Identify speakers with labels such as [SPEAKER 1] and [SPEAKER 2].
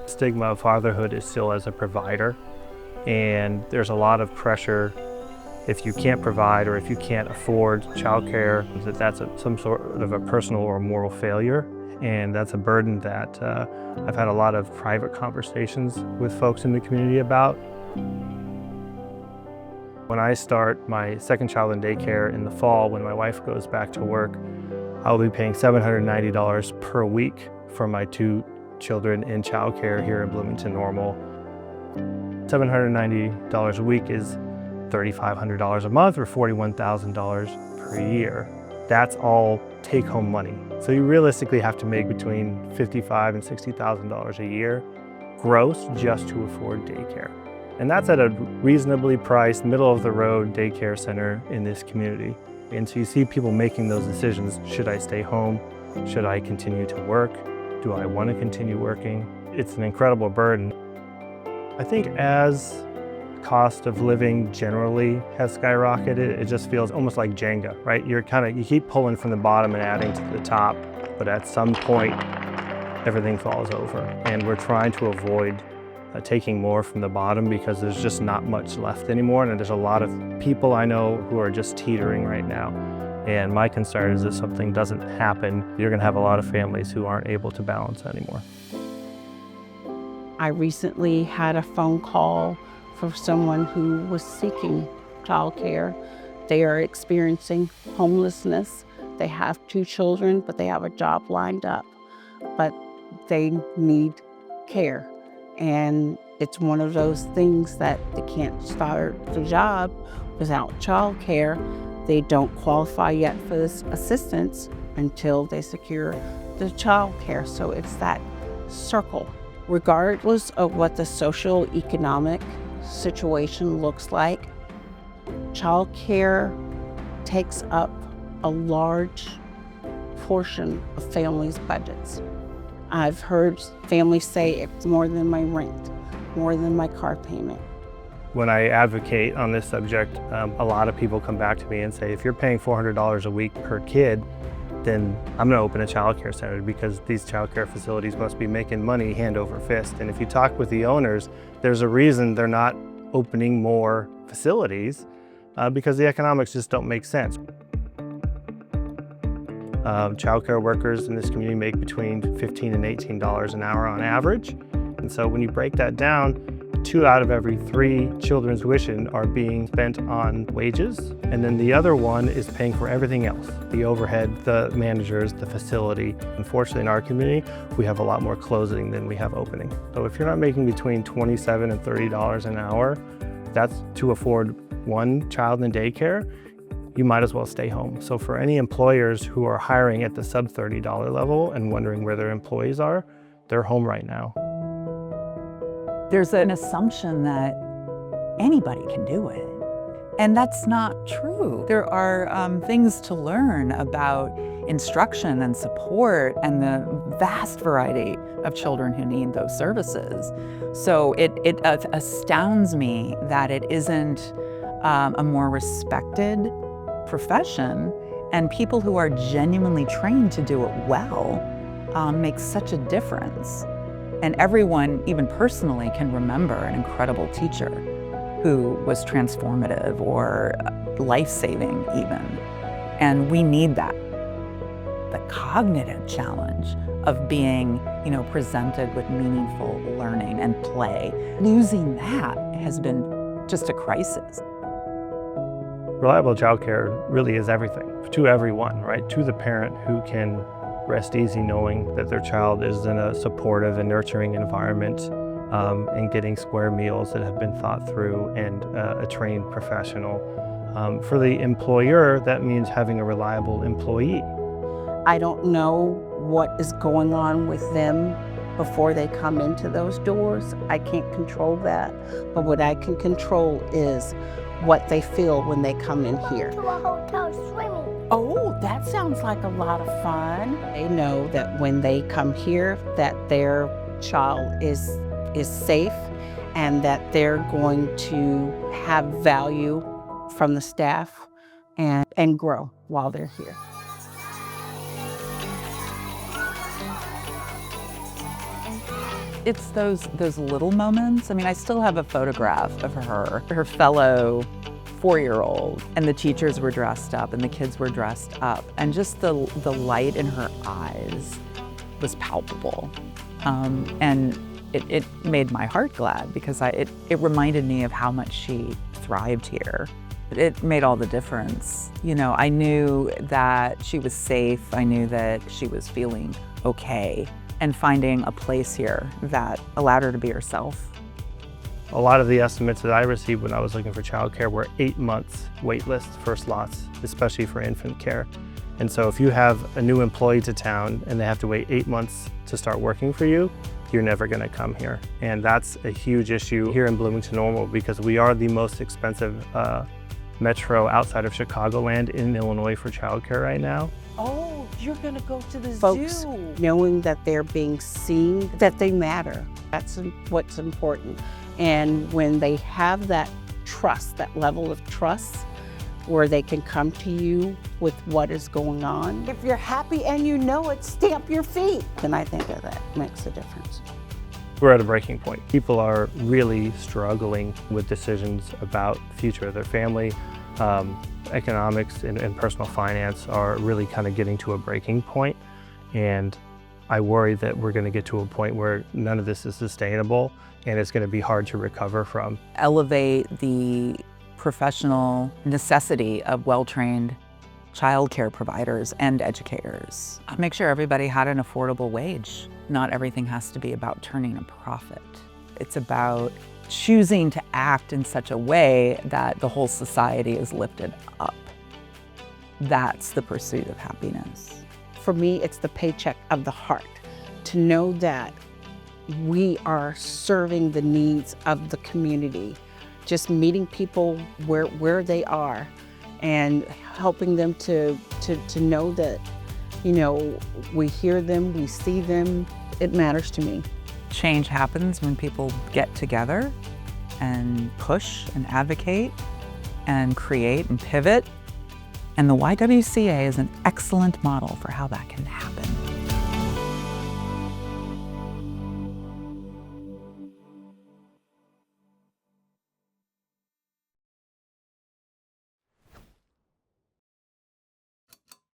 [SPEAKER 1] Stigma of fatherhood is still as a provider, and there's a lot of pressure if you can't provide or if you can't afford childcare, that's some sort of a personal or moral failure. And that's a burden that I've had a lot of private conversations with folks in the community about. When I start my second child in daycare in the fall, when my wife goes back to work, I'll be paying $790 per week for my 2 children in childcare here in Bloomington Normal. $790 a week is $3,500 a month or $41,000 per year. That's all take-home money. So you realistically have to make between $55,000 and $60,000 a year gross just to afford daycare. And that's at a reasonably priced, middle-of-the-road daycare center in this community. And so you see people making those decisions. Should I stay home? Should I continue to work? Do I want to continue working? It's an incredible burden. I think as cost of living generally has skyrocketed, it just feels almost like Jenga, right? You keep pulling from the bottom and adding to the top, but at some point, everything falls over. And we're trying to avoid taking more from the bottom because there's just not much left anymore. And there's a lot of people I know who are just teetering right now. And my concern is if something doesn't happen, you're gonna have a lot of families who aren't able to balance anymore.
[SPEAKER 2] I recently had a phone call for someone who was seeking childcare. They are experiencing homelessness. They have 2 children, but they have a job lined up, but they need care. And it's one of those things that they can't start the job without childcare. They don't qualify yet for this assistance until they secure the childcare. So it's that circle. Regardless of what the social economic situation looks like, childcare takes up a large portion of families' budgets. I've heard families say it's more than my rent, more than my car payment.
[SPEAKER 1] When I advocate on this subject, a lot of people come back to me and say, if you're paying $400 a week per kid, then I'm gonna open a childcare center because these childcare facilities must be making money hand over fist. And if you talk with the owners, there's a reason they're not opening more facilities because the economics just don't make sense. Childcare workers in this community make between $15 and $18 an hour on average. And so when you break that down, 2 out of every 3 children's tuition are being spent on wages. And then the other one is paying for everything else, the overhead, the managers, the facility. Unfortunately, in our community, we have a lot more closing than we have opening. So if you're not making between $27 and $30 an hour, that's to afford 1 child in daycare, you might as well stay home. So for any employers who are hiring at the sub $30 level and wondering where their employees are, they're home right now.
[SPEAKER 3] There's an assumption that anybody can do it, and that's not true. There are things to learn about instruction and support and the vast variety of children who need those services. So it astounds me that it isn't a more respected profession, and people who are genuinely trained to do it well make such a difference. And everyone, even personally, can remember an incredible teacher who was transformative or life-saving even. And we need that. The cognitive challenge of being, presented with meaningful learning and play. Losing that has been just a crisis.
[SPEAKER 1] Reliable childcare really is everything to everyone, right? To the parent who can rest easy knowing that their child is in a supportive and nurturing environment and getting square meals that have been thought through and a trained professional. For the employer, that means having a reliable employee.
[SPEAKER 2] I don't know what is going on with them before they come into those doors. I can't control that, but what I can control is what they feel when they come in here.
[SPEAKER 4] To a hotel swimming.
[SPEAKER 2] Oh, that sounds like a lot of fun. They know that when they come here that their child is safe and that they're going to have value from the staff and grow while they're here.
[SPEAKER 3] It's those little moments. I mean, I still have a photograph of her fellow 4-year-old, and the teachers were dressed up and the kids were dressed up, and just the light in her eyes was palpable. And it made my heart glad because it reminded me of how much she thrived here. It made all the difference. You know, I knew that she was safe. I knew that she was feeling okay, and finding a place here that allowed her to be herself.
[SPEAKER 1] A lot of the estimates that I received when I was looking for childcare were 8 months wait list for slots, especially for infant care. And so if you have a new employee to town and they have to wait 8 months to start working for you, you're never gonna come here. And that's a huge issue here in Bloomington-Normal because we are the most expensive metro outside of Chicagoland in Illinois for childcare right now.
[SPEAKER 4] Oh, you're gonna go to the
[SPEAKER 2] Folks
[SPEAKER 4] zoo.
[SPEAKER 2] knowing that they're being seen, that they matter. That's what's important. And when they have that trust, that level of trust, where they can come to you with what is going on,
[SPEAKER 4] If you're happy and you know it, stamp your feet.
[SPEAKER 2] then I think that makes a difference.
[SPEAKER 1] We're at a breaking point. People are really struggling with decisions about the future of their family. Economics and personal finance are really kind of getting to a breaking point. And I worry that we're going to get to a point where none of this is sustainable and it's going to be hard to recover from.
[SPEAKER 3] Elevate the professional necessity of well-trained childcare providers and educators. Make sure everybody had an affordable wage. Not everything has to be about turning a profit. It's about choosing to act in such a way that the whole society is lifted up. That's the pursuit of happiness.
[SPEAKER 2] For me, it's the paycheck of the heart, to know that we are serving the needs of the community, just meeting people where they are and helping them to know that, you know, we hear them, we see them. It matters to me.
[SPEAKER 3] Change happens when people get together and push and advocate and create and pivot. And the YWCA is an excellent model for how that can happen.